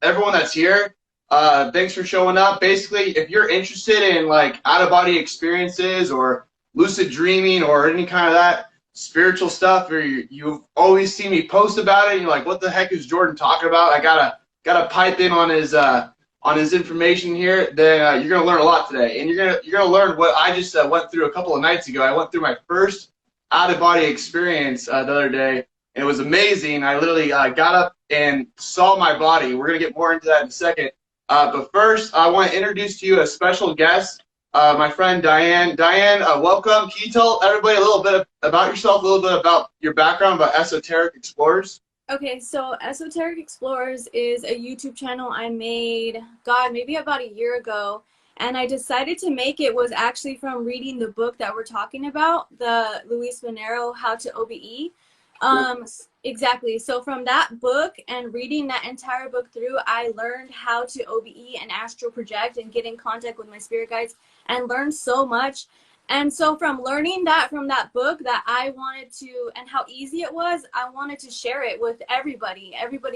everyone that's here. Thanks for showing up. Basically, if you're interested in like out of body experiences or lucid dreaming or any kind of that spiritual stuff, or you've always seen me post about it, and you're like, what the heck is Jordan talking about? I gotta pipe in on his information here. Then you're gonna learn a lot today, and you're gonna learn what I just went through a couple of nights ago. I went through my first out of body experience the other day. And it was amazing. I literally got up and saw my body. We're going to get more into that in a second. But first, I want to introduce to you a special guest, my friend Diane. Diane, welcome. Can you tell everybody a little bit about yourself, a little bit about your background, about Esoteric Explorers? Okay, so Esoteric Explorers is a YouTube channel I made, God, maybe about a year ago. And I decided to make it was actually from reading the book that we're talking about, the Luis Monero, How to OBE. Exactly. So from that book and reading that entire book through, I learned how to OBE and astral project and get in contact with my spirit guides and learned so much. And so from learning that from that book that I wanted to, and how easy it was, I wanted to share it with everybody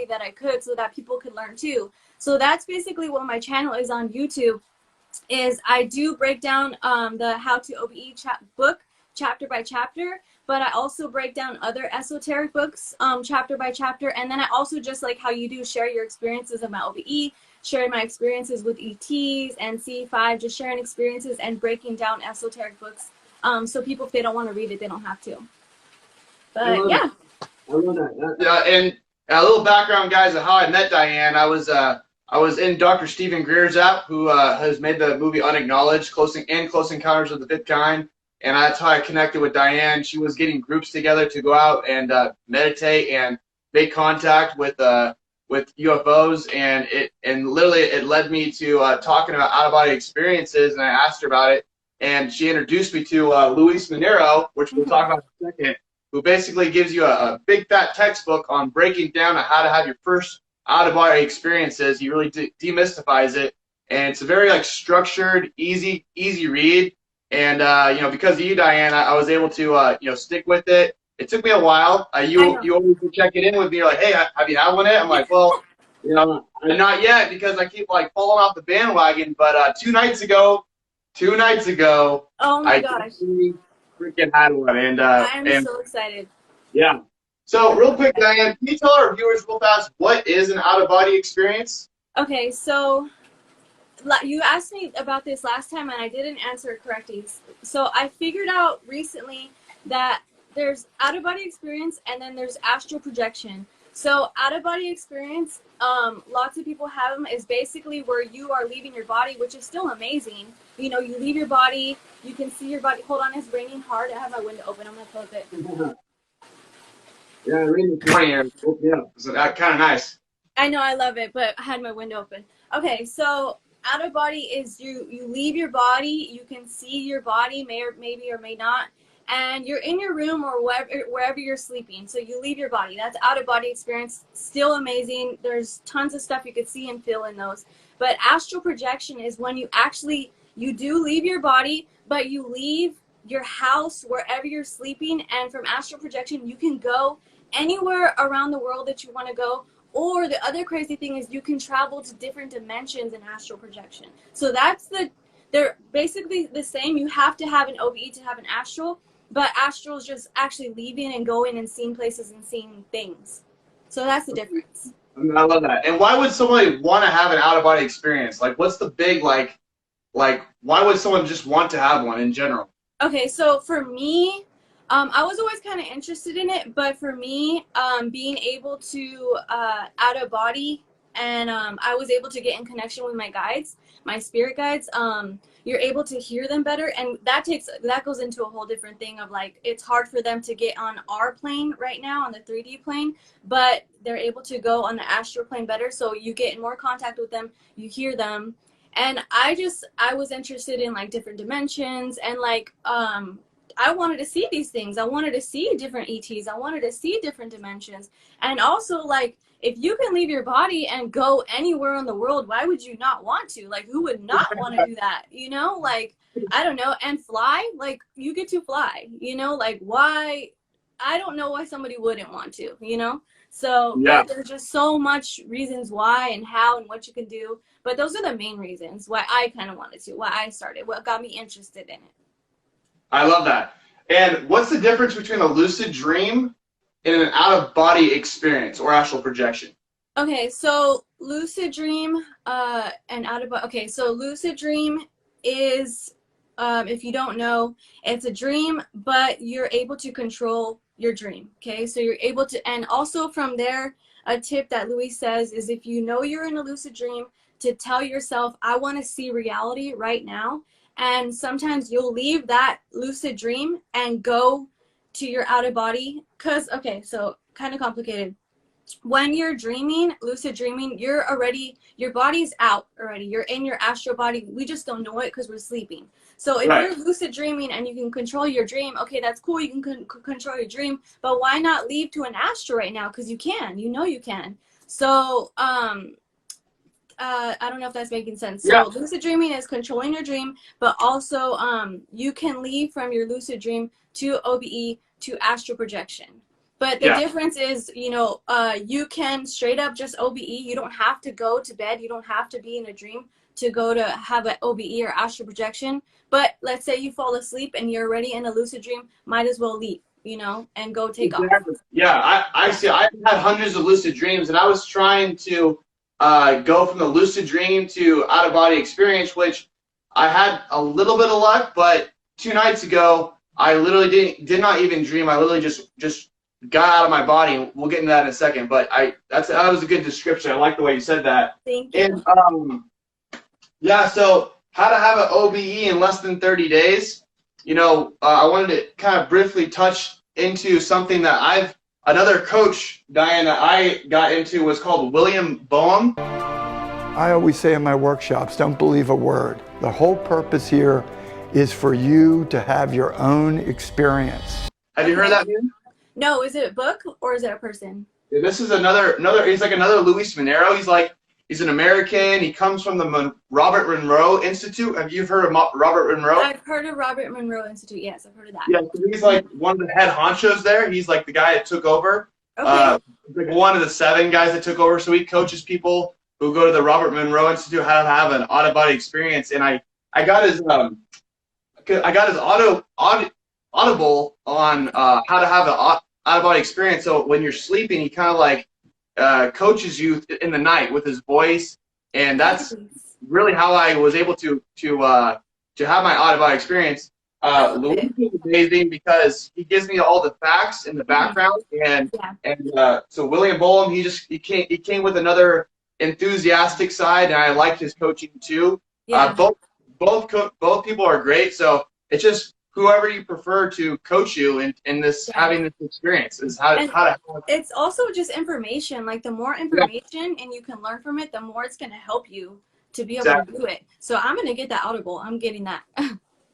that I could so that people could learn too. So that's basically what my channel is on YouTube, is I do break down the How to OBE book chapter by chapter, but I also break down other esoteric books chapter by chapter. And then I also, just like how you do, share your experiences of my OBE, share my experiences with ETs and C5, just sharing experiences and breaking down esoteric books. So people, if they don't want to read it, they don't have to. But yeah. I love that. Yeah, and a little background, guys, of how I met Diane. I was in Dr. Stephen Greer's app, who has made the movie Unacknowledged, Close Encounters of the Fifth Kind. And that's how I connected with Diane. She was getting groups together to go out and meditate and make contact with UFOs, and literally it led me to talking about out of body experiences. And I asked her about it, and she introduced me to Luis Monero, which we'll talk about in a second, who basically gives you a big fat textbook on breaking down how to have your first out of body experiences. He really demystifies it, and it's a very like structured, easy read. And because of you, Diane, I was able to stick with it. It took me a while. You always check it in with me. You're like, hey, have you had one yet? I'm like, well, not yet, because I keep like falling off the bandwagon. But 2 nights ago, Oh my I gosh, freaking had one, and I'm so excited. Yeah. So real quick, Diane, can you tell our viewers real fast what is an out of body experience? Okay, so you asked me about this last time and I didn't answer it correctly. So I figured out recently that there's out of body experience and then there's astral projection. So out of body experience, lots of people have them, is basically where you are leaving your body, which is still amazing. You leave your body, you can see your body. Hold on, it's raining hard. I have my window open. I'm gonna close it. Yeah, raining here. Yeah, so that kind of nice. I know, I love it, but I had my window open. Okay, so out of body is you leave your body, you can see your body, maybe or may not, and you're in your room or wherever you're sleeping. So you leave your body. That's out of body experience. Still amazing. There's tons of stuff you could see and feel in those. But astral projection is when you do leave your body, but you leave your house wherever you're sleeping, and from astral projection you can go anywhere around the world that you want to go. Or the other crazy thing is you can travel to different dimensions in astral projection. So they're basically the same. You have to have an OBE to have an astral, but astral is just actually leaving and going and seeing places and seeing things. So that's the difference. I love that. And why would somebody want to have an out of body experience? Like, what's the big like why would someone just want to have one in general? Okay, so for me, I was always kind of interested in it, but for me, being able to out of body, and I was able to get in connection with my guides, my spirit guides. You're able to hear them better, and that goes into a whole different thing of like, it's hard for them to get on our plane right now, on the 3D plane, but they're able to go on the astral plane better. So you get in more contact with them, you hear them, and I was interested in like different dimensions, and like I wanted to see these things. I wanted to see different ETs. I wanted to see different dimensions. And also, like, if you can leave your body and go anywhere in the world, why would you not want to? Like, who would not want to do that? Like, I don't know. And fly, like, you get to fly, like, why? I don't know why somebody wouldn't want to, So, Yeah. but there's just so much reasons why and how and what you can do. But those are the main reasons why I kind of wanted to, why I started, what got me interested in it. I love that. And what's the difference between a lucid dream and an out-of-body experience or astral projection? Okay, so lucid dream and out of okay, so lucid dream is if you don't know, it's a dream, but you're able to control your dream. Okay, so you're able to, and also from there, a tip that Louis says is if you know you're in a lucid dream, to tell yourself, I want to see reality right now. And sometimes you'll leave that lucid dream and go to your out of body. Because, okay, so kind of complicated. When you're dreaming, lucid dreaming, your body's out already. You're in your astral body. We just don't know it because we're sleeping. So if Right. you're lucid dreaming and you can control your dream, okay, that's cool. You can control your dream, but why not leave to an astral right now? Because you can. You know you can. So I don't know if that's making sense. Yeah. So lucid dreaming is controlling your dream, but also you can leave from your lucid dream to OBE to astral projection. But the difference is, you know, you can straight up just OBE. You don't have to go to bed. You don't have to be in a dream to go to have an OBE or astral projection. But let's say you fall asleep and you're already in a lucid dream, might as well leave, you know, and go take off. Yeah, I see. I've had hundreds of lucid dreams, and I was trying to go from the lucid dream to out-of-body experience, which I had a little bit of luck, but 2 nights ago, I literally did not even dream. I literally just got out of my body, and we'll get into that in a second. But that was a good description. I like the way you said that. Thank you. And yeah, so how to have an OBE in less than 30 days. You know, I wanted to kind of briefly touch into something that another coach, Diana, that I got into was called William Boehm. I always say in my workshops, don't believe a word. The whole purpose here is for you to have your own experience. Have you heard that name? No, is it a book or is it a person? This is another, he's like another Luis Monero. He's an American. He comes from the Robert Monroe Institute. Have you heard of Robert Monroe? I've heard of Robert Monroe Institute. Yes, I've heard of that. Yeah, so he's like one of the head honchos there. He's like the guy that took over. Okay. Like one of the 7 guys that took over. So he coaches people who go to the Robert Monroe Institute how to have an out-of-body experience. And I got his audible on how to have an out-of-body experience. So when you're sleeping, he kind of like coaches you in the night with his voice, and that's really how I was able to have my out-of-body experience. Louis is amazing because he gives me all the facts in the background, and so William Boehm, he came with another enthusiastic side, and I liked his coaching too. Yeah. Both people are great, so it's just whoever you prefer to coach you in this having this experience is how to. It's also just information. Like the more information and you can learn from it, the more it's going to help you to be able to do it. So I'm going to get that Audible. I'm getting that.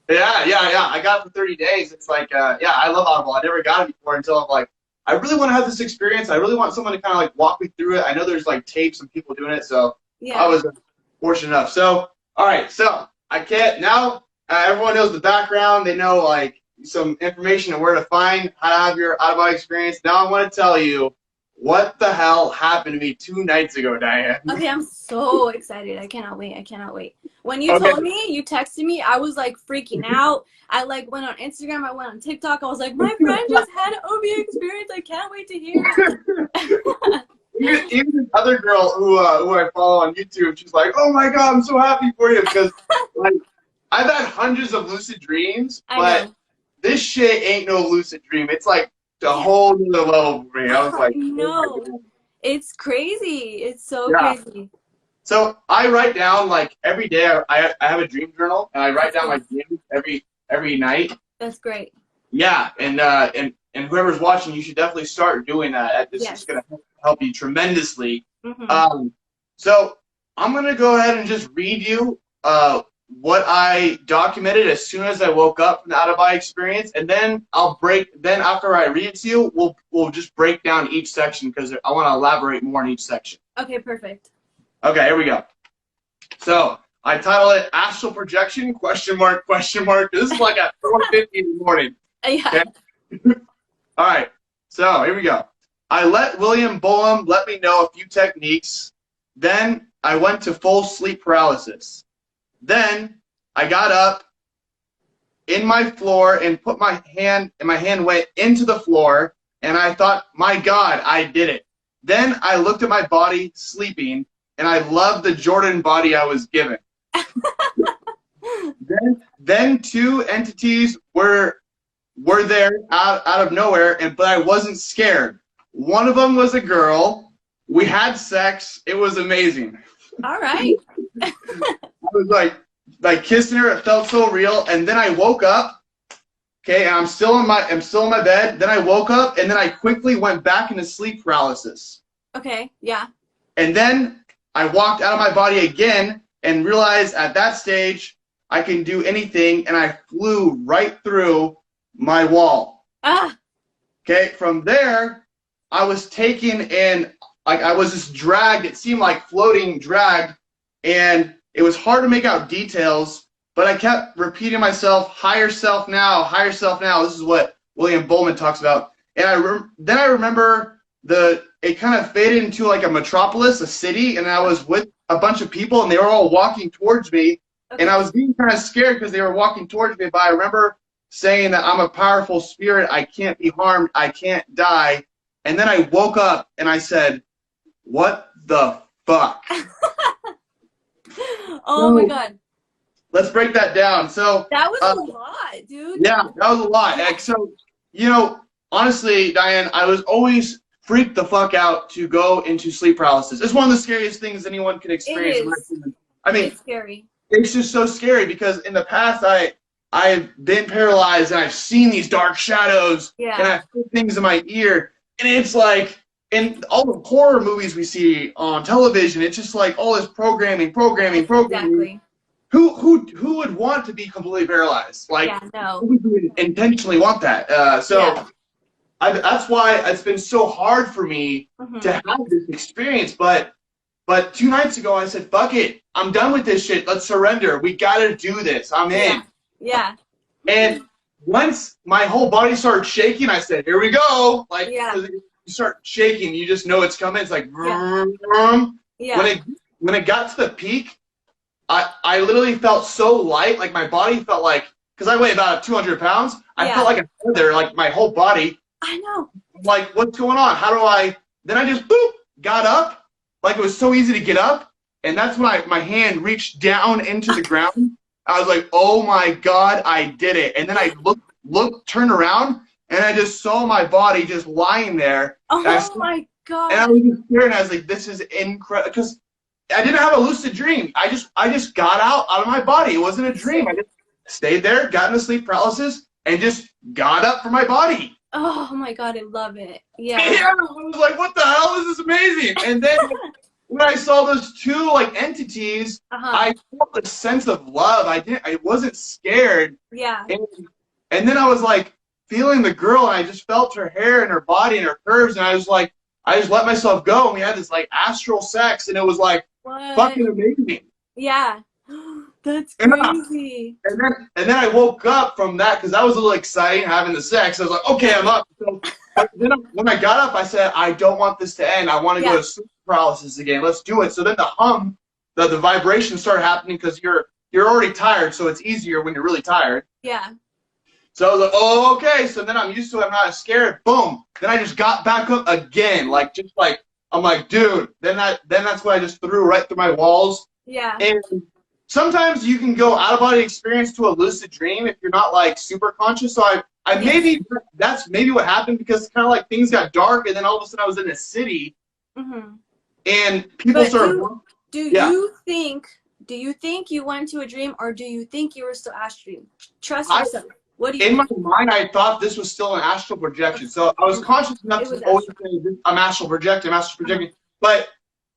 Yeah. I got it for 30 days. It's like, I love Audible. I never got it before until I'm like, I really want to have this experience. I really want someone to kind of like walk me through it. I know there's like tapes and people doing it, so I was fortunate enough. So, all right, so I can't now. Everyone knows the background. They know like some information on where to find how to have your out-of-body experience. Now I want to tell you what the hell happened to me 2 nights ago, Diane. Okay, I'm so excited. I cannot wait. When you told me, you texted me, I was like freaking out. I like went on Instagram. I went on TikTok. I was like, my friend just had an OB experience. I can't wait to hear it. Even this other girl who I follow on YouTube, she's like, "Oh my God, I'm so happy for you," because like I've had hundreds of lucid dreams, but this shit ain't no lucid dream. It's like a whole new level for me. I was like, no, it's crazy. It's so crazy. So I write down like every day. I have a dream journal, and I write down my dreams every night. That's great. Yeah, and whoever's watching, you should definitely start doing that. This is gonna help you tremendously. So I'm gonna go ahead and just read you what I documented as soon as I woke up from the out-of-body experience, and then then after I read it to you, we'll just break down each section because I want to elaborate more on each section. Okay, perfect. Okay, here we go. So I title it Astral Projection, question mark. This is like at 4:50 in the morning. Yeah. Okay? All right, so here we go. I let William Boehm let me know a few techniques. Then I went to full sleep paralysis. Then I got up in my floor and put my hand, and my hand went into the floor, and I thought, my God, I did it. Then I looked at my body sleeping, and I loved the Jordan body I was given. then two entities were there out of nowhere, but I wasn't scared. One of them was a girl. We had sex. It was amazing. All right. I was like kissing her. It felt so real. And then I woke up. Okay, and I'm still in my bed. Then I woke up, and then I quickly went back into sleep paralysis. Okay. Yeah. And then I walked out of my body again and realized at that stage I can do anything, and I flew right through my wall. Ah. Okay, from there I was taken and like I was just dragged. It seemed like floating, dragged, and it was hard to make out details, but I kept repeating myself, higher self now, higher self now. This is what William Bowman talks about. And then I remember it kind of faded into like a metropolis, a city, and I was with a bunch of people, and they were all walking towards me. Okay. And I was being kind of scared because they were walking towards me, but I remember saying that I'm a powerful spirit, I can't be harmed, I can't die. And then I woke up and I said, what the fuck? Oh my God. Let's break that down. So that was a lot, dude. Yeah, that was a lot. Like, so, you know, honestly, Diane, I was always freaked the fuck out to go into sleep paralysis. It's one of the scariest things anyone can experience. It is. I mean, it's scary. It's just so scary because in the past I've been paralyzed and I've seen these dark shadows, and I've heard things in my ear, and it's like in all the horror movies we see on television, it's just like all this programming. Exactly. Who would want to be completely paralyzed? Like, no. Who would intentionally want that? That's why it's been so hard for me to have this experience. But 2 nights ago, I said, fuck it. I'm done with this shit. Let's surrender. We got to do this. I'm in. Yeah. And once my whole body started shaking, I said, here we go. Like, you start shaking, you just know it's coming. It's like, vroom, vroom. When it got to the peak, I literally felt so light. Like, my body felt like, because I weigh about 200 pounds, I felt like a feather, like my whole body. I know. Like, what's going on? How do then I just, boop, got up. Like, it was so easy to get up. And that's when my hand reached down into the ground. I was like, oh my God, I did it. And then I turned around, and I just saw my body just lying there. Oh my God. And I was just scared, and I was like, this is incredible. Because I didn't have a lucid dream. I just got out of my body. It wasn't a dream. I just stayed there, got into sleep paralysis, and just got up from my body. Oh my God, I love it. Yeah. I was like, what the hell? This is amazing. And then when I saw those two like entities, I felt a sense of love. I wasn't scared. Yeah. And then I was like feeling the girl, and I just felt her hair and her body and her curves, and I just let myself go, and we had this like astral sex, and it was like fucking amazing. Yeah. That's crazy. And then I woke up from that because that was a little exciting having the sex. I was like, okay, I'm up. So then when I got up, I said, I don't want this to end. I want to go to sleep paralysis again. Let's do it. So then the vibration started happening because you're already tired, so it's easier when you're really tired. Yeah. So I was like, oh, okay. So then I'm used to it. I'm not scared. Boom. Then I just got back up again. I'm like, dude. Then that's what I just threw right through my walls. Yeah. And sometimes you can go out of body experience to a lucid dream if you're not like super conscious. So maybe that's maybe what happened, because it's kind of like things got dark, and then all of a sudden I was in a city, and people started. Do you think you went to a dream, or do you think you were still astral? Trust yourself. What do you think? In my mind, I thought this was still an astral projection. So I was conscious enough to always say, I'm astral projecting, But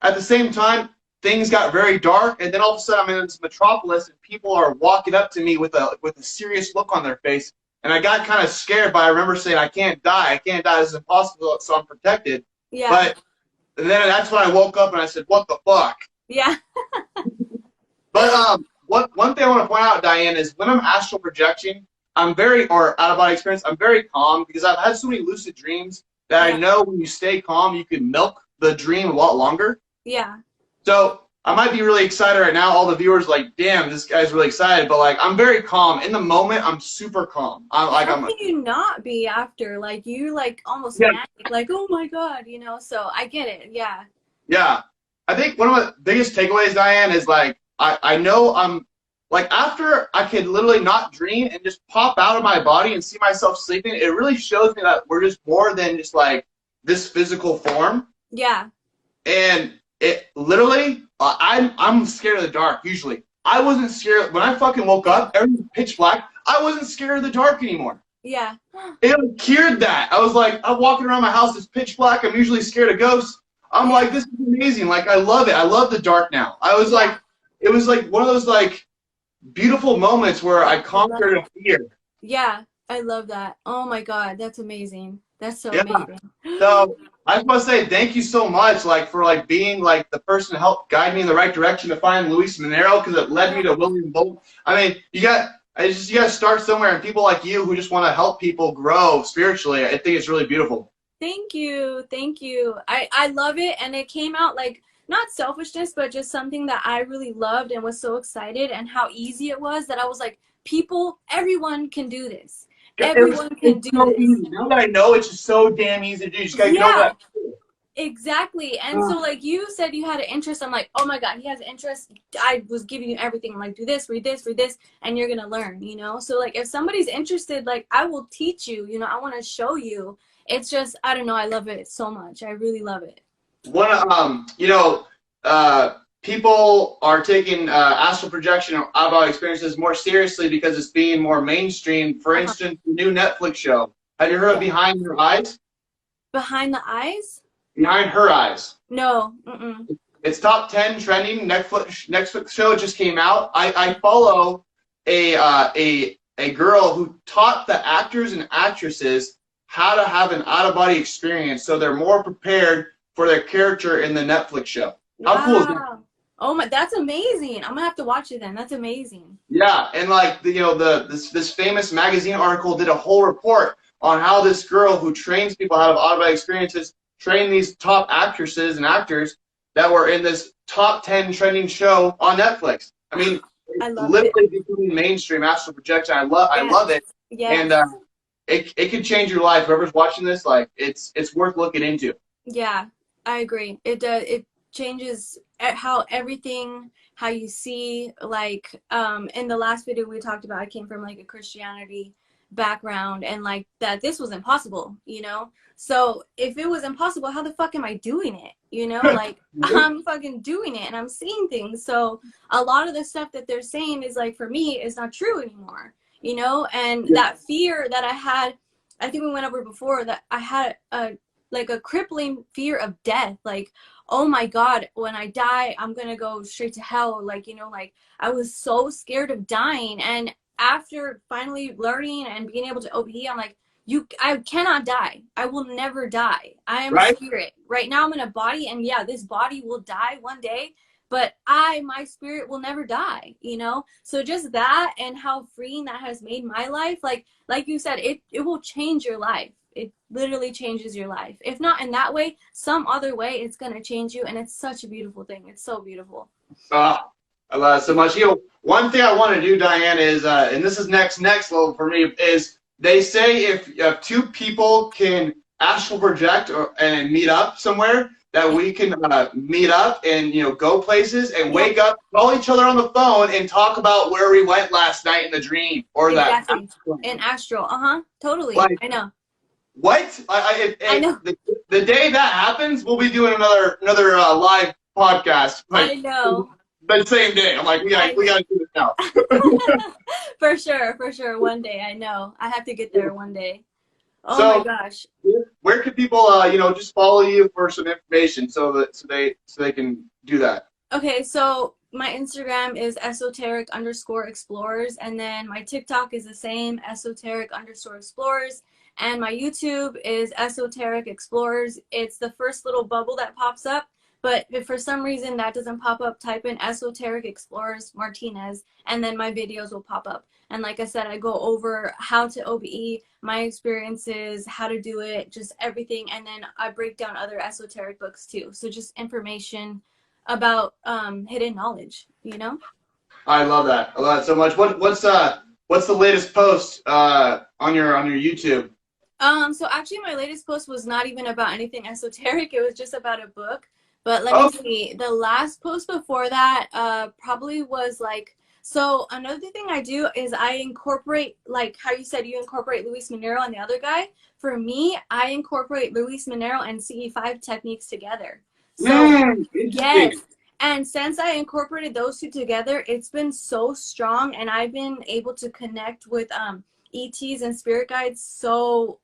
at the same time, things got very dark, and then all of a sudden I'm in this metropolis, and people are walking up to me with a serious look on their face, and I got kind of scared. But I remember saying, I can't die, this is impossible, so I'm protected. Yeah. But then that's when I woke up and I said, what the fuck? Yeah. But one thing I want to point out, Diane, is when I'm astral projecting, or out of body experience, I'm very calm, because I've had so many lucid dreams that Yeah. I know when you stay calm, you can milk the dream a lot longer. Yeah. So I might be really excited right now. All the viewers like, damn, this guy's really excited. But like, I'm very calm in the moment. I'm super calm. How can you not be after? Like, you like almost yeah, manic, like, oh my God, you know? So I get it. Yeah. yeah. I think one of the biggest takeaways, Diane, is like, I know I'm like, after I could literally not dream and just pop out of my body and see myself sleeping, it really shows me that we're just more than just like this physical form. Yeah. And it literally, I'm scared of the dark usually. I wasn't scared when I fucking woke up. Everything was pitch black. I wasn't scared of the dark anymore. Yeah. It cured that. I was like, I'm walking around my house. It's pitch black. I'm usually scared of ghosts. I'm like, this is amazing. Like, I love it. I love the dark now. I was like, it was like one of those like beautiful moments where I conquered a fear. Yeah. I love that. Oh my God. That's amazing. That's so amazing. So I just want to say thank you so much, like for like being like the person to help guide me in the right direction to find Luis Monero, because it led me to William Bolt. I mean, you got to start somewhere, and people like you who just want to help people grow spiritually, I think it's really beautiful. Thank you. Thank you. I love it. And it came out like not selfishness, but just something that I really loved and was so excited, and how easy it was that I was like, everyone can do this. Everyone can do this. Easy. Now that I know, it's just so damn easy to do. You just gotta get over that. Exactly. And so like you said you had an interest. I'm like, oh my God, he has an interest. I was giving you everything. I'm like, do this, read this, and you're gonna learn, you know? So like if somebody's interested, like I will teach you, you know, I want to show you. It's just, I don't know, I love it so much. I really love it. People are taking astral projection or out-of-body experiences more seriously because it's being more mainstream. For instance, the new Netflix show. Have you heard of Behind Her Eyes? Behind the Eyes? Behind Her Eyes. No. It's top 10 trending Netflix show. It just came out. I follow a girl who taught the actors and actresses how to have an out-of-body experience so they're more prepared for their character in the Netflix show. How cool is that? Oh my, that's amazing. I'm gonna have to watch it then. That's amazing. Yeah, and like this famous magazine article did a whole report on how this girl who trains people how to have out-of-body experiences trained these top actresses and actors that were in this top 10 trending show on Netflix. I mean, I love literally becoming mainstream astral projection. I love it. Yes. And it could change your life. Whoever's watching this, like it's worth looking into. Yeah, I agree. It does. It changes how you see, like in the last video we talked about, I came from like a Christianity background, and like that this was impossible, you know? So if it was impossible, how the fuck am I doing it? You know, like I'm fucking doing it and I'm seeing things. So a lot of the stuff that they're saying is like, for me, is not true anymore, you know? And that fear that I had, I think we went over before, that I had a crippling fear of death. Like, oh my God, when I die, I'm gonna go straight to hell. Like, you know, like I was so scared of dying. And after finally learning and being able to OBE, I'm like, I cannot die. I will never die. I am a spirit. Right now I'm in a body, and yeah, this body will die one day, but my spirit will never die, you know? So just that, and how freeing that has made my life, like you said, it will change your life. It literally changes your life. If not in that way, some other way, it's going to change you. And it's such a beautiful thing. It's so beautiful. I love it so much. You know, one thing I want to do, Diane, is, and this is next level for me, is they say if two people can astral project and meet up somewhere, that we can meet up and, you know, go places and wake up, call each other on the phone and talk about where we went last night in the dream or exactly. In astral. Totally. Like, I know. What? I know. The day that happens, we'll be doing another live podcast. Like, I know. The same day. I'm like, we gotta do this now. For sure. One day, I know. I have to get there one day. Oh my gosh. Where can people, just follow you for some information so they can do that? Okay, so my Instagram is esoteric_explorers, and then my TikTok is the same, esoteric_explorers. And my YouTube is Esoteric Explorers. It's the first little bubble that pops up. But if for some reason that doesn't pop up, type in Esoteric Explorers Martinez, and then my videos will pop up. And like I said, I go over how to OBE, my experiences, how to do it, just everything. And then I break down other esoteric books too. So just information about hidden knowledge, you know? I love that. I love it so much. What's the latest post on your YouTube? So actually my latest post was not even about anything esoteric. It was just about a book. But let me see. The last post before that probably was like, so another thing I do is I incorporate, like how you said you incorporate Luis Monero and the other guy. For me, I incorporate Luis Monero and CE5 techniques together. So yes. And since I incorporated those two together, it's been so strong, and I've been able to connect with ETs and spirit guides so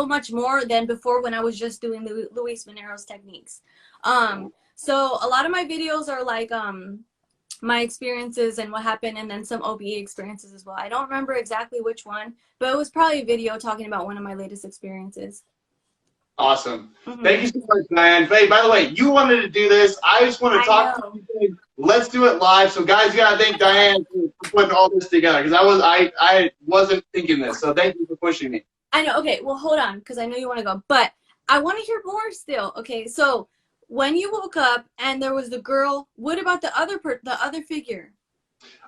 much more than before when I was just doing Luis Monero's techniques. So a lot of my videos are like my experiences and what happened, and then some OBE experiences as well. I don't remember exactly which one, but it was probably a video talking about one of my latest experiences. Awesome. Thank you so much, Diane. Hey, by the way, you wanted to do this. I just want to talk to you. Let's do it live. So, guys, you got to thank Diane for putting all this together, because I wasn't thinking this. So thank you for pushing me. I know. Okay, well, hold on, because I know you want to go. But I want to hear more still. Okay, so when you woke up and there was the girl, what about the other figure?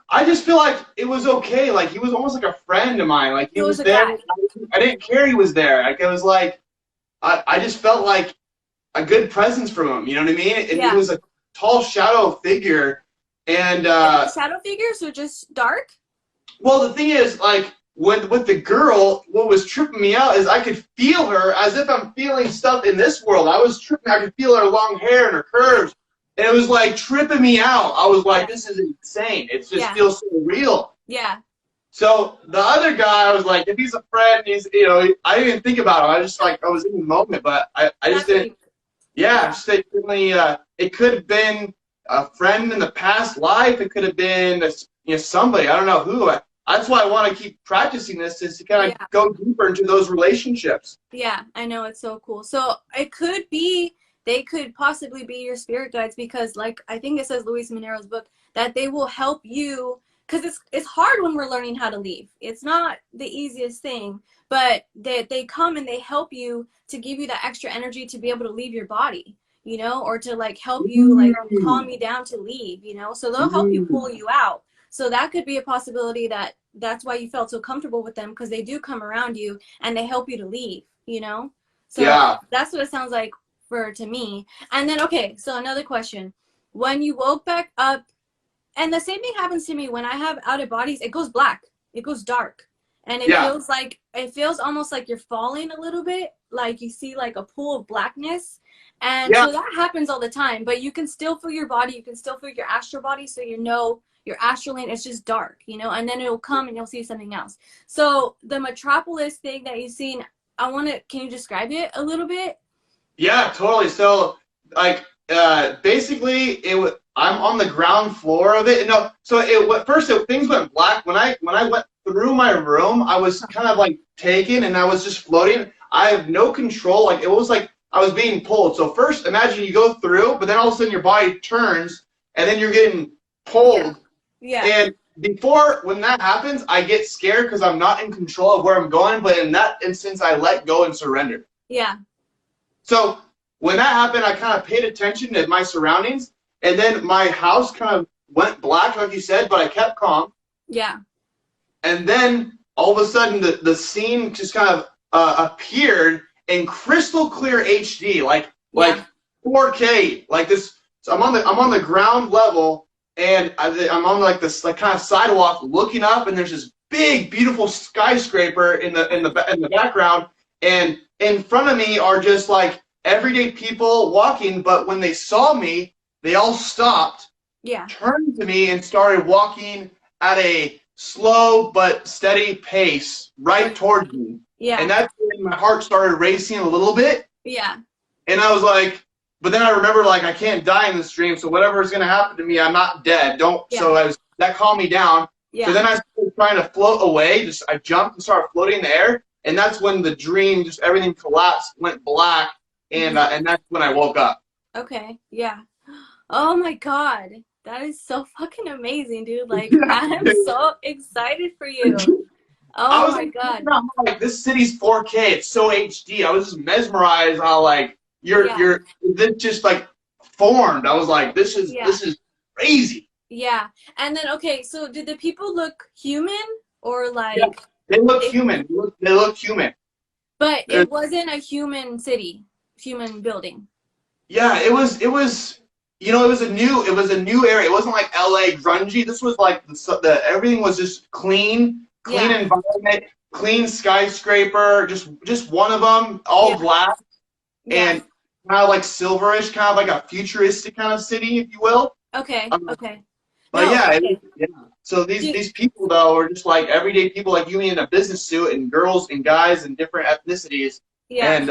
I just feel like it was okay. Like, he was almost like a friend of mine. Like, he was there. Guy. I didn't care he was there. Like, it was like, I just felt like a good presence from him. You know what I mean? And he was a tall shadow figure. And shadow figure, so just dark? Well, the thing is, like, with the girl, what was tripping me out is I could feel her as if I'm feeling stuff in this world. I was tripping. I could feel her long hair and her curves. And it was, like, tripping me out. I was like, this is insane. It just feels so real. Yeah. So the other guy, I was like, if he's a friend, he's, you know, I didn't even think about him. I just, like, I was in the moment, but I just didn't. Yeah, just certainly, it could have been a friend in the past life. It could have been, somebody. I don't know who. That's why I want to keep practicing this, is to kind of go deeper into those relationships. Yeah, I know. It's so cool. So it could be, they could possibly be your spirit guides, because, like, I think it says Luis Monero's book that they will help you. Because it's hard when we're learning how to leave. It's not the easiest thing, but they come and they help you to give you that extra energy to be able to leave your body, you know, or to, like, help you, like, calm you down to leave, you know. So they'll help you pull you out. So that could be a possibility, that's why you felt so comfortable with them, because they do come around you and they help you to leave, you know. So that's what it sounds like to me. And then, okay, so another question. When you woke back up, and the same thing happens to me when I have out of bodies, it goes black, it goes dark, and it feels like, it feels almost like you're falling a little bit, like you see like a pool of blackness. And so that happens all the time, but you can still feel your body, you can still feel your astral body, so you know your astral lane, it's just dark, you know, and then it'll come and you'll see something else. So the Metropolis thing that you've seen, can you describe it a little bit? Yeah, totally. So, like, basically, I'm on the ground floor of it. No, so things went black. When I went through my room, I was kind of like taken, and I was just floating. I have no control. Like, it was like I was being pulled. So first, imagine you go through, but then all of a sudden your body turns, and then you're getting pulled. Yeah. And when that happens, I get scared because I'm not in control of where I'm going. But in that instance, I let go and surrender. Yeah. So when that happened, I kind of paid attention to my surroundings. And then my house kind of went black, like you said, but I kept calm. Yeah. And then all of a sudden, the scene just kind of appeared in crystal clear HD, like 4K, like this. So I'm on the ground level, and I'm on like this like kind of sidewalk, looking up, and there's this big, beautiful skyscraper in the background, and in front of me are just like everyday people walking. But when they saw me, they all stopped, turned to me, and started walking at a slow but steady pace right towards me. Yeah. And that's when my heart started racing a little bit. Yeah. And I was like, but then I remember, like, I can't die in this dream, so whatever is going to happen to me, I'm not dead. So that calmed me down. Yeah. So then I started trying to float away. I jumped and started floating in the air. And that's when the dream, just everything collapsed, went black. And that's when I woke up. Okay. Yeah. Oh my God. That is so fucking amazing, dude. Like, Yeah, I'm dude. so excited for you. I Oh was my like, thinking God. about how, like, this city's 4K. It's so HD. I was just mesmerized how like Yeah. you're this just like formed. I was like, Yeah. this is crazy. Yeah. And then, okay, so did the people look human or Yeah, like they look they, human. They look human. but They're- it wasn't a human city, human building. yeah, it was it was a new area. It wasn't like LA grungy. This was like the everything was just clean Yeah. environment, clean skyscraper, just one of them, all Yeah. glass Yeah. and kind of like silverish, kind of like a futuristic kind of city, if you will. Okay. Um, Okay. but No, yeah, okay. yeah. So Do, these people though are just like everyday people like you in a business suit, and girls and guys and different ethnicities, yeah. and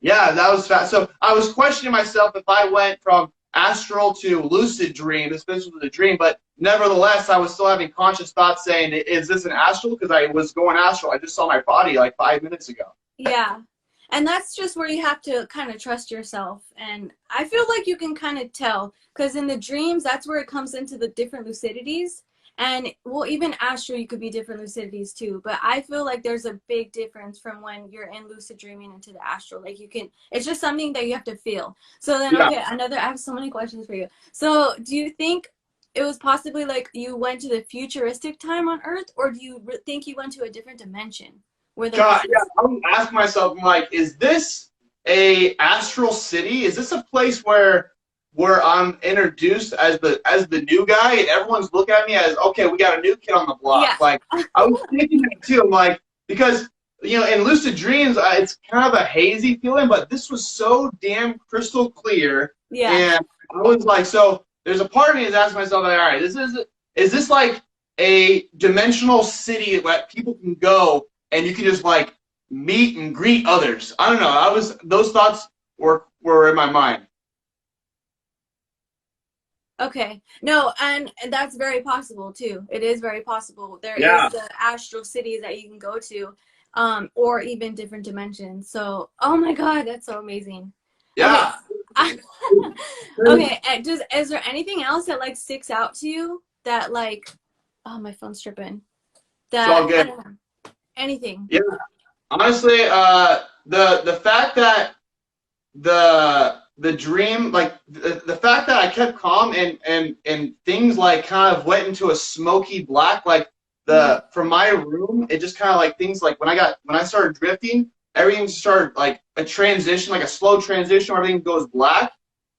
yeah, that was fast. So I was questioning myself if I went from astral to lucid dream. This was a dream, but nevertheless, I was still having conscious thoughts saying, "Is this an astral?" Because I was going astral. I just saw my body like 5 minutes ago. Yeah. And that's just where you have to kind of trust yourself. And I feel like you can kind of tell because in the dreams, that's where it comes into the different lucidities. And well, even astral, you could be different lucidities too. But I feel like there's a big difference from when you're in lucid dreaming into the astral. Like you can, it's just something that you have to feel. So then, Yeah. okay, I have so many questions for you. So do you think it was possibly like you went to the futuristic time on Earth, or do you think you went to a different dimension where there was God, yeah, this? I would ask myself, I'm like, is this a astral city? Is this a place where I'm introduced as the new guy, and everyone's looking at me as, okay, we got a new kid on the Yeah. block? Like, I was thinking that too. I'm like, because in lucid dreams, it's kind of a hazy feeling, but this was so damn crystal clear, Yeah. and I was like, so there's a part of me that's asking myself, like, all right, is this like a dimensional city that people can go and you can just like meet and greet others? I don't know. Those thoughts were in my mind. Okay. No, and that's very possible too. It is very possible. There is Yeah. the astral cities that you can go to, or even different dimensions. So, oh my God, that's so amazing. Okay. Yeah. Okay. And is there anything else that like sticks out to you that like, oh, my phone's tripping. It's all That I good. don't know. Anything. Yeah. Honestly, the fact that the dream, like the fact that I kept calm and things like kind of went into a smoky black, like Mhm. from my room, it just kind of like things like when I started drifting, everything started like a transition, like a slow transition where everything goes black.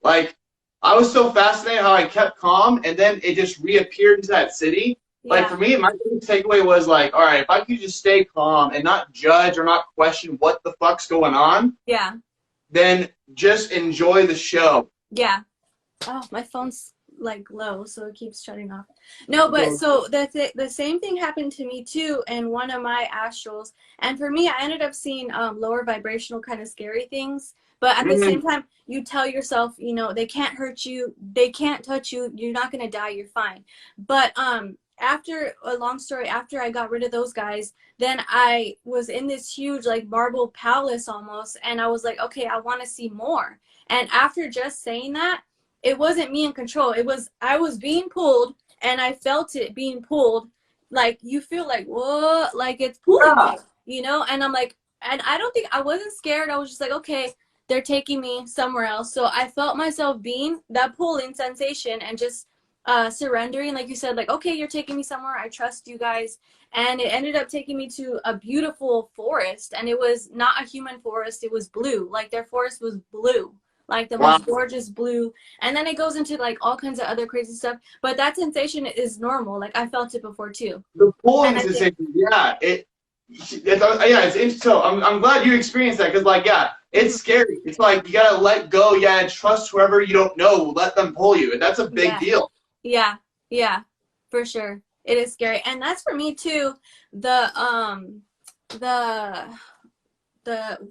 Like I was so fascinated how I kept calm and then it just reappeared into that city. Like Yeah. for me, my biggest takeaway was like, all right, if I could just stay calm and not judge or not question what the fuck's going on, Yeah. then just enjoy the show. Yeah. Oh, my phone's like low, so it keeps shutting off. No, but so the same thing happened to me too in one of my astrals. And for me, I ended up seeing lower vibrational kind of scary things. But at the same time, you tell yourself, they can't hurt you, they can't touch you, you're not gonna die, you're fine. But after a long story, after I got rid of those guys, then I was in this huge like marble palace almost, and I was like, okay, I want to see more. And after just saying that, it wasn't me in control. I was being pulled and I felt it being pulled. Like you feel like, whoa, like it's pulling Yeah. you, and I'm like, and I don't think I wasn't scared. I was just like, okay, they're taking me somewhere else. So I felt myself being that pulling sensation and just surrendering, like you said, like, okay, you're taking me somewhere. I trust you guys. And it ended up taking me to a beautiful forest. And it was not a human forest. It was blue. Like their forest was blue, like the Wow. most gorgeous blue. And then it goes into like all kinds of other crazy stuff, but that sensation is normal. Like I felt it before too. The pulling And I think, sensation, yeah, so I'm glad you experienced that because like yeah, it's scary. It's like you gotta let go. You gotta trust whoever you don't know. Let them pull you, and that's a big yeah, deal. yeah, yeah, for sure. It is scary. And that's for me too. The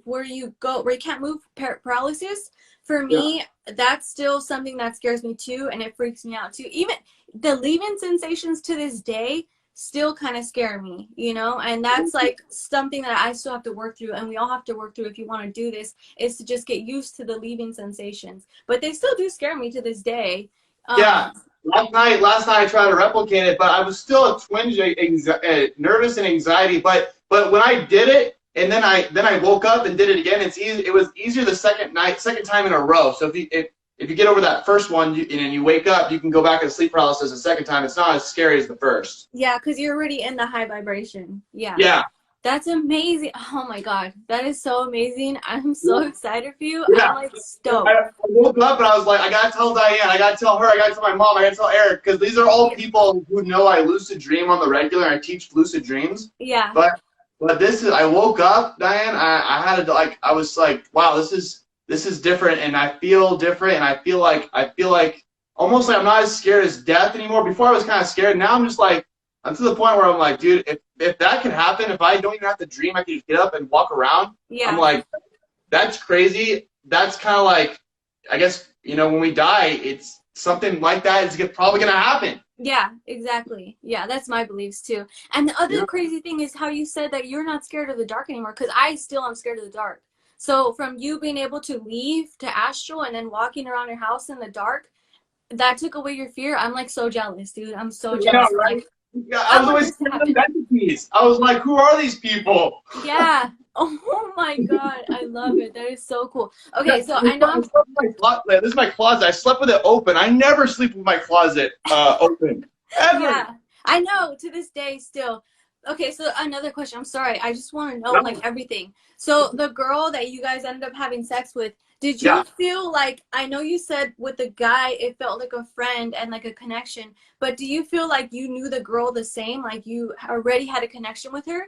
where you go, where you can't move, paralysis, for Yeah. me, that's still something that scares me too. And it freaks me out too. Even the leaving sensations to this day still kind of scare me, you know? And that's like something that I still have to work through, and we all have to work through if you want to do this, is to just get used to the leaving sensations. But they still do scare me to this day. Yeah. Last night I tried to replicate it, but I was still a twinge, nervous and anxiety. But when I did it, and then I woke up and did it again, it was easier the second time in a row. So if you get over that first one and you wake up, you can go back and sleep paralysis the second time. It's not as scary as the first. Yeah, because you're already in the high vibration. Yeah. Yeah. That's amazing. Oh my God. That is so amazing. I'm so excited for you. Yeah. I'm like stoked. I woke up and I was like, I gotta tell Diane, I gotta tell her, I gotta tell my mom, I gotta tell Eric, because these are all people who know I lucid dream on the regular. I teach lucid dreams. Yeah. But I woke up, Diane, I had to, like, I was like, wow, this is different, and I feel different, and I feel like almost like I'm not as scared as death anymore. Before I was kind of scared. Now I'm just like, I'm to the point where I'm like, dude, if that could happen, if I don't even have to dream, I can just get up and walk around. Yeah. I'm like, that's crazy. That's kind of like, I guess, you know, when we die, it's something like that is probably going to happen. Yeah, exactly. Yeah, that's my beliefs too. And the other crazy thing is how you said that you're not scared of the dark anymore, because I still am scared of the dark. So from you being able to leave to astral and then walking around your house in the dark, that took away your fear. I'm like so jealous, dude. I'm so jealous. Yeah, right? Like, yeah, I was always thinking entities. I was like, who are these people? Yeah. Oh my God. I love it. That is so cool. Okay, so I know this is my closet. I slept with it open. I never sleep with my closet open. Ever. Yeah. I know, to this day still. Okay, so another question. I'm sorry. I just want to know like everything. So the girl that you guys ended up having sex with, did you feel like, I know you said with the guy it felt like a friend and like a connection, but do you feel like you knew the girl the same, like you already had a connection with her?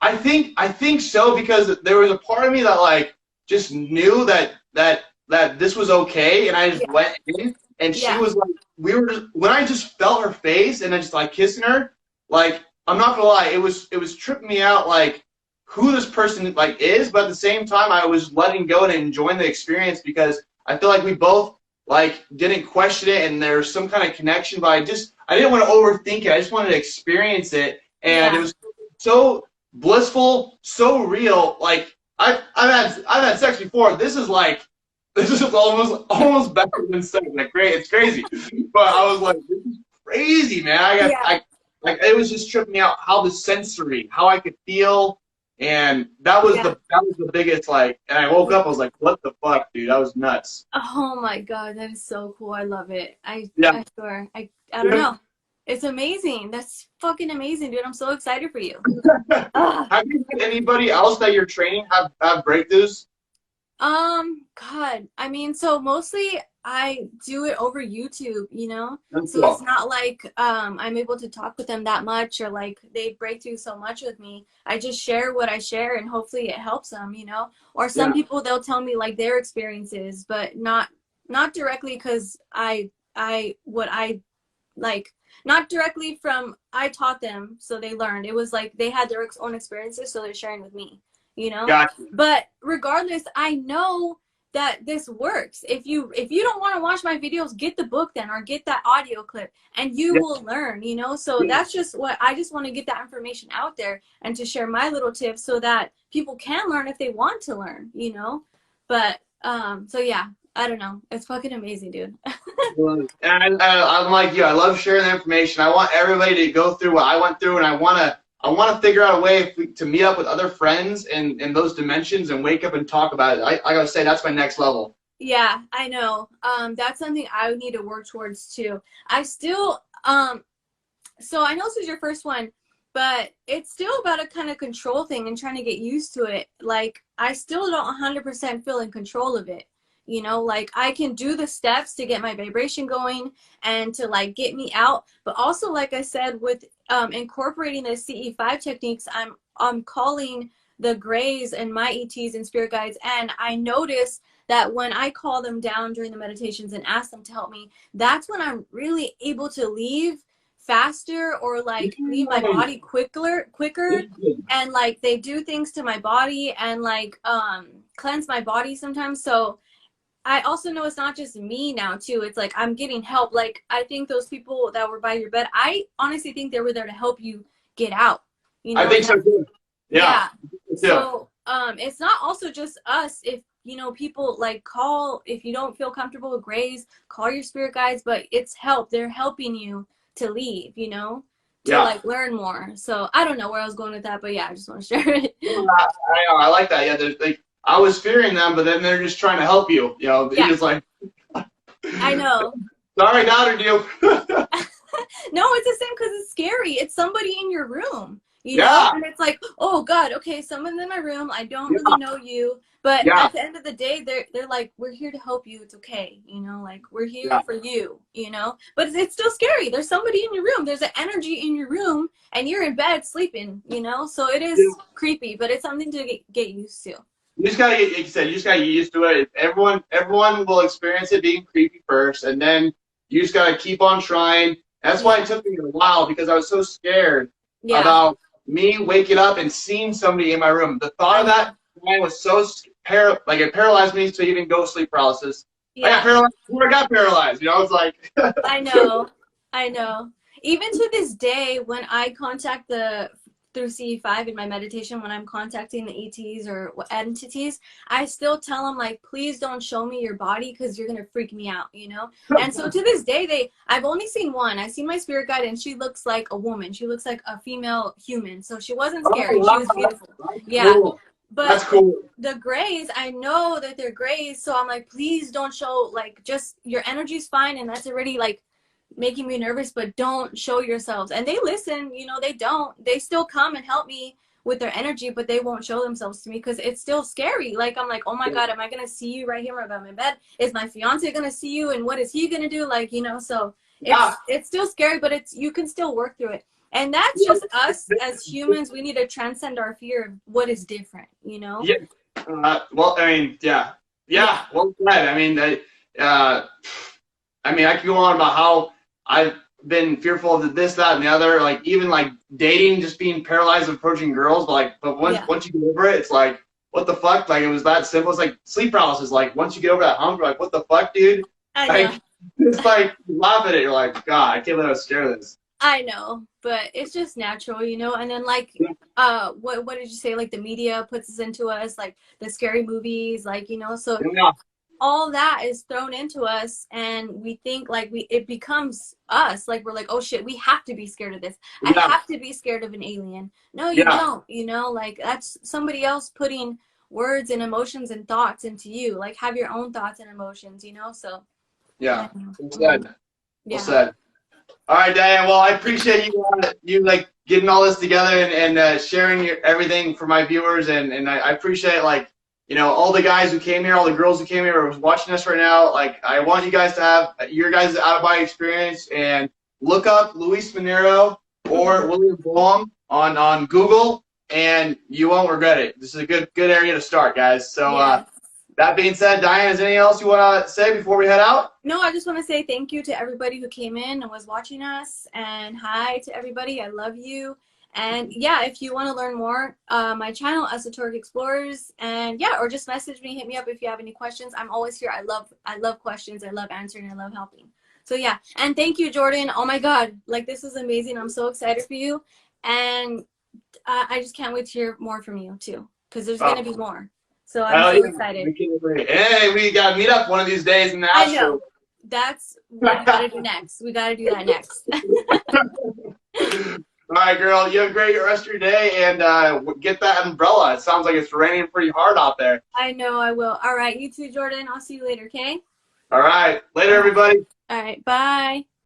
I think so, because there was a part of me that like just knew that this was okay, and I just went in, and she was like, when I just felt her face and I just like kissing her, like, I'm not gonna lie, it was tripping me out, like who this person like is, but at the same time I was letting go and enjoying the experience, because I feel like we both like didn't question it, and there was some kind of connection, but I didn't want to overthink it. I just wanted to experience it, and it was so blissful, so real. Like I've had sex before. This is almost better than sex. Like great, it's crazy. But I was like, this is crazy, man. Like it was just tripping me out how the sensory, how I could feel, and that was the biggest like. And I woke up, I was like, what the fuck, dude? That was nuts. Oh my God, that is so cool. I love it. I swear. I don't know. It's amazing. That's fucking amazing, dude. I'm so excited for you. Have you had anybody else that you're training have breakthroughs? God, I mean, so mostly I do it over YouTube, you know? That's So cool. it's not like I'm able to talk with them that much, or like they break through so much with me. I just share what I share, and hopefully it helps them, you know? Or some people, they'll tell me like their experiences, but not directly, because not directly from, I taught them, so they learned. It was like they had their own experiences, so they're sharing with me, you know? Gotcha. But regardless, I know that this works. If you don't want to watch my videos, get the book then, or get that audio clip, and you will learn, you know? So that's just what, I just want to get that information out there and to share my little tips so that people can learn if they want to learn, you know? But, so yeah, I don't know. It's fucking amazing, dude. And I'm like you. I love sharing the information. I want everybody to go through what I went through, and I want to figure out a way to meet up with other friends in those dimensions and wake up and talk about it. I gotta say, that's my next level. Yeah, I know. That's something I need to work towards too. I still, so I know this is your first one, but it's still about a kind of control thing and trying to get used to it. Like, I still don't 100% feel in control of it. You know, like I can do the steps to get my vibration going and to like get me out. But also, like I said, with incorporating the CE5 techniques, I'm calling the grays and my ETs and spirit guides. And I notice that when I call them down during the meditations and ask them to help me, that's when I'm really able to leave faster, or like leave my body quicker, and like they do things to my body and like cleanse my body sometimes. So I also know it's not just me now too. It's like I'm getting help. Like I think those people that were by your bed, I honestly think they were there to help you get out. You I know, think so too. Yeah. So it's not also just us. If you know people like call if you don't feel comfortable with grays, call your spirit guides. But it's help. They're helping you to leave. You know, to like learn more. So I don't know where I was going with that, but yeah, I just want to share it. I like that. Yeah, there's like I was fearing them, but then they're just trying to help you. You know, you're just like. I know. Sorry, doubted you. No, it's the same because it's scary. It's somebody in your room, you know? And it's like, oh God, okay, someone's in my room. I don't really know you. But at the end of the day, they're like, we're here to help you. It's okay. You know, like we're here for you, you know? But it's still scary. There's somebody in your room. There's an energy in your room and you're in bed sleeping, you know? So it is creepy, but it's something to get used to. You just gotta get, like you said, you just gotta get used to it. Everyone will experience it being creepy first, and then you just gotta keep on trying. That's why it took me a while, because I was so scared about me waking up and seeing somebody in my room. The thought of that was so like it paralyzed me to even go sleep paralysis. I got paralyzed before I got paralyzed. You know, it's like. I know. Even to this day, when I contact through CE5 in my meditation, when I'm contacting the ETs or entities, I still tell them like, please don't show me your body because you're gonna freak me out, you know. And so to this day, I've only seen one. I've seen my spirit guide, and she looks like a woman. She looks like a female human. So she wasn't scary. She was beautiful. Yeah. But that's cool. The grays, I know that they're grays, so I'm like, please don't show, like, just your energy's fine, and that's already like making me nervous, but don't show yourselves. And they listen, you know, they still come and help me with their energy, but they won't show themselves to me because it's still scary. Like I'm like, oh my God, am I gonna see you right here by my bed? Is my fiance gonna see you, and what is he gonna do? Like, you know, so it's still scary, but you can still work through it. And that's just us as humans. We need to transcend our fear of what is different, you know. Well, I mean, well said. I mean, I could go on about how I've been fearful of this, that, and the other. Like even like dating, just being paralyzed of approaching girls. But once you get over it, it's like, what the fuck? Like it was that simple. It's like sleep paralysis. Like once you get over that hump, you're like, what the fuck, dude? I know. It's like you laugh at it. You're like, God, I can't believe I was scared of this. I know, but it's just natural, you know. And then like, what did you say? Like the media puts this into us, like the scary movies, like, you know. So all that is thrown into us, and we think like it becomes us. Like we're like, oh shit, we have to be scared of this. I have to be scared of an alien. No, you don't. You know, like that's somebody else putting words and emotions and thoughts into you. Like have your own thoughts and emotions, you know. So well said. Well said. All right, Diane. Well, I appreciate you like getting all this together and sharing everything for my viewers, and I appreciate like, you know, all the guys who came here, all the girls who came here, are watching us right now. Like, I want you guys to have your guys' out-of-body experience, and look up Luis Minero or William Boehm on Google, and you won't regret it. This is a good area to start, guys. So. That being said, Diane, is there anything else you want to say before we head out? No, I just want to say thank you to everybody who came in and was watching us. And hi to everybody. I love you. And yeah, if you want to learn more, my channel, Esoteric Explorers. And yeah, or just message me, hit me up if you have any questions. I'm always here. I love questions. I love answering. I love helping. So yeah. And thank you, Jordan. Oh my God. Like, this is amazing. I'm so excited for you. And I just can't wait to hear more from you too, because there's going to be more. So I'm so excited. Hey, we got to meet up one of these days in the astral. I know. That's what we got to do next. We got to do that next. All right, girl. You have a great rest of your day, and get that umbrella. It sounds like it's raining pretty hard out there. I know, I will. All right. You too, Jordan. I'll see you later, okay? All right. Later, everybody. All right. Bye.